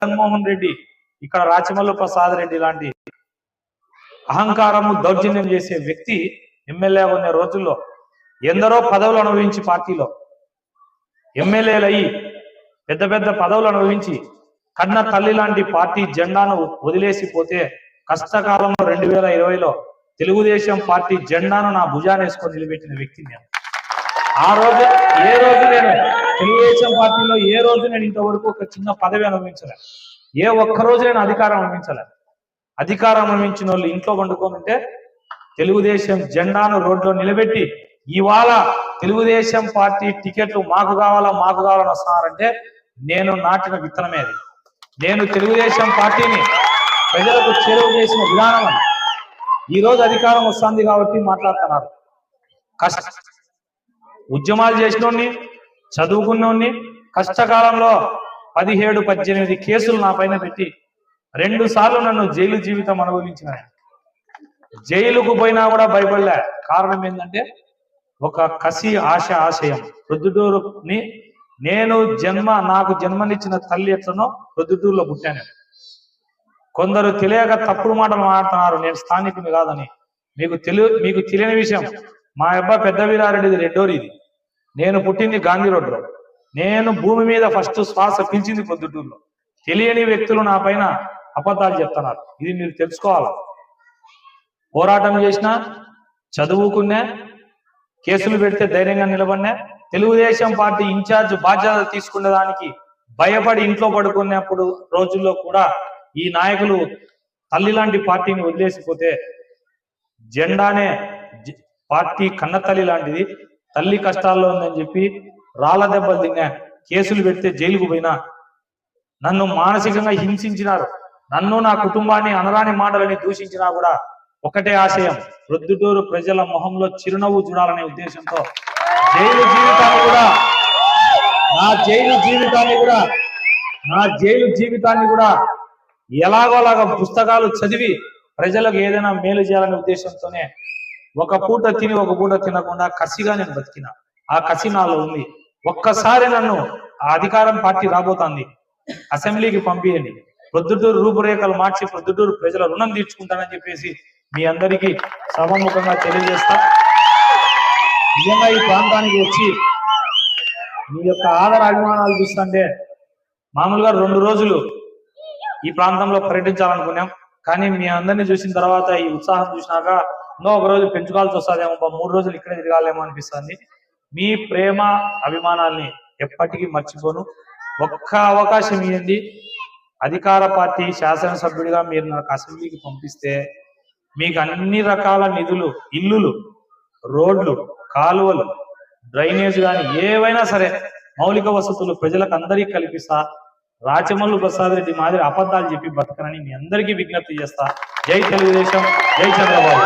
జగన్మోహన్ రెడ్డి ఇక్కడ రాచమల్లు ప్రసాద్ రెడ్డి లాంటి అహంకారము దౌర్జన్యం చేసే వ్యక్తి ఎమ్మెల్యే ఉన్న రోజుల్లో ఎందరో పదవులు అనుభవించి పార్టీలో ఎమ్మెల్యేలు అయ్యి పెద్ద పెద్ద పదవులు అనుభవించి కన్న తల్లి లాంటి పార్టీ జెండాను వదిలేసిపోతే కష్టకాలంలో 2020లో తెలుగుదేశం పార్టీ జెండాను నా భుజాన్ని వేసుకొని నిలబెట్టిన వ్యక్తి నేను. ఆ రోజు ఏ రోజు నేను తెలుగుదేశం పార్టీలో ఏ రోజు నేను ఇంతవరకు ఒక చిన్న పదవి అనుభవించలే, ఏ ఒక్కరోజు నేను అధికారం అనుభవించలే. అధికారం అనుభవించిన వాళ్ళు ఇంట్లో వండుకొని ఉంటే తెలుగుదేశం జెండాను రోడ్లో నిలబెట్టి ఇవాళ తెలుగుదేశం పార్టీ టికెట్లు మాకు కావాలని వస్తున్నారంటే నేను నాటిన విత్తనమే అది. నేను తెలుగుదేశం పార్టీని ప్రజలకు చేరువ చేసిన విధానం అని. ఈరోజు అధికారం వస్తుంది కాబట్టి మాట్లాడుతున్నారు. ఉద్యమాలు చేసినోడిని, చదువుకున్నోడిని, కష్టకాలంలో 17-18 కేసులు నా పైన పెట్టి 2 సార్లు నన్ను జైలు జీవితం అనుభవించిన జైలుకు పోయినా కూడా భయపడలే. కారణం ఏంటంటే ఒక కసి ఆశయం. ప్రొద్దుటూరుని నాకు జన్మనిచ్చిన తల్లి ఎట్లనో ప్రొద్దుటూరులో పుట్టాను. కొందరు తెలియక తప్పుడు మాటలు మాట్లాడుతున్నారు నేను స్థానికుని కాదని. మీకు తెలియని విషయం, మా అబ్బాయి పెద్ద వీరారెడ్డిది రెడ్డోరిది. నేను పుట్టింది గాంధీ రోడ్లో. నేను భూమి మీద ఫస్ట్ శ్వాస పీల్చింది ప్రొద్దుటూరులో. తెలియని వ్యక్తులు నా పైన అబద్ధాలు చెప్తున్నారు. ఇది మీరు తెలుసుకోవాలి. పోరాటం చేసినా, చదువుకున్నా, కేసులు పెడితే ధైర్యంగా నిలబడినా, తెలుగుదేశం పార్టీ ఇన్ఛార్జ్ బాధ్యత తీసుకునే దానికి భయపడి ఇంట్లో పడుకున్నప్పుడు రోజుల్లో కూడా ఈ నాయకులు తల్లి లాంటి పార్టీని వదిలేసిపోతే జెండానే పార్టీ కన్న తల్లి లాంటిది, తల్లి కష్టాల్లో ఉందని చెప్పి రాళ్ల దెబ్బలు తిన్నా, కేసులు పెడితే జైలుకు పోయినా, నన్ను మానసికంగా హింసించినారు, నన్ను నా కుటుంబాన్ని అనరాని మాటలని దూషించినా కూడా ఒకటే ఆశయం, ప్రొద్దుటూరు ప్రజల మొహంలో చిరునవ్వు చూడాలనే ఉద్దేశంతో నా జైలు జీవితాన్ని కూడా ఎలాగోలాగా పుస్తకాలు చదివి ప్రజలకు ఏదైనా మేలు చేయాలనే ఉద్దేశంతోనే ఒక పూట తిని ఒక పూట తినకుండా కసిగా నేను బతికిన. ఆ కసి నాలో ఉంది. ఒక్కసారి నన్ను ఆ అధికారం పార్టీ రాబోతోంది, అసెంబ్లీకి పంపియండి, ప్రొద్దుటూరు రూపురేఖలు మార్చి ప్రొద్దుటూరు ప్రజల రుణం తీర్చుకుంటానని చెప్పేసి మీ అందరికీ సభాముఖంగా తెలియజేస్తా. నిజంగా ఈ ప్రాంతానికి వచ్చి మీ యొక్క ఆదర అభిమానాలు చూస్తుంటే మామూలుగా 2 రోజులు ఈ ప్రాంతంలో పర్యటించాలనుకున్నాం. కానీ మీ అందరినీ చూసిన తర్వాత ఈ ఉత్సాహం చూసినాక ఇంకో ఒక రోజు పెంచుకోవాల్సి వస్తుందేమో, 3 రోజులు ఇక్కడే తిరగాలేమో అనిపిస్తుంది. మీ ప్రేమ అభిమానాల్ని ఎప్పటికీ మర్చిపోను. ఒక్క అవకాశం ఇవ్వండి. అధికార పార్టీ శాసనసభ్యుడిగా మీరు నాకు అసెంబ్లీకి పంపిస్తే మీకు అన్ని రకాల నిధులు, ఇల్లులు, రోడ్లు, కాలువలు, డ్రైనేజ్ కానీ ఏవైనా సరే మౌలిక వసతులు ప్రజలకు అందరికీ కల్పిస్తా. రాచమల్లు ప్రసాద్ రెడ్డి మాదిరి అబద్ధాలు చెప్పి బతకనని మీ అందరికీ విజ్ఞప్తి చేస్తా. జై తెలుగుదేశం, జై చంద్రబాబు.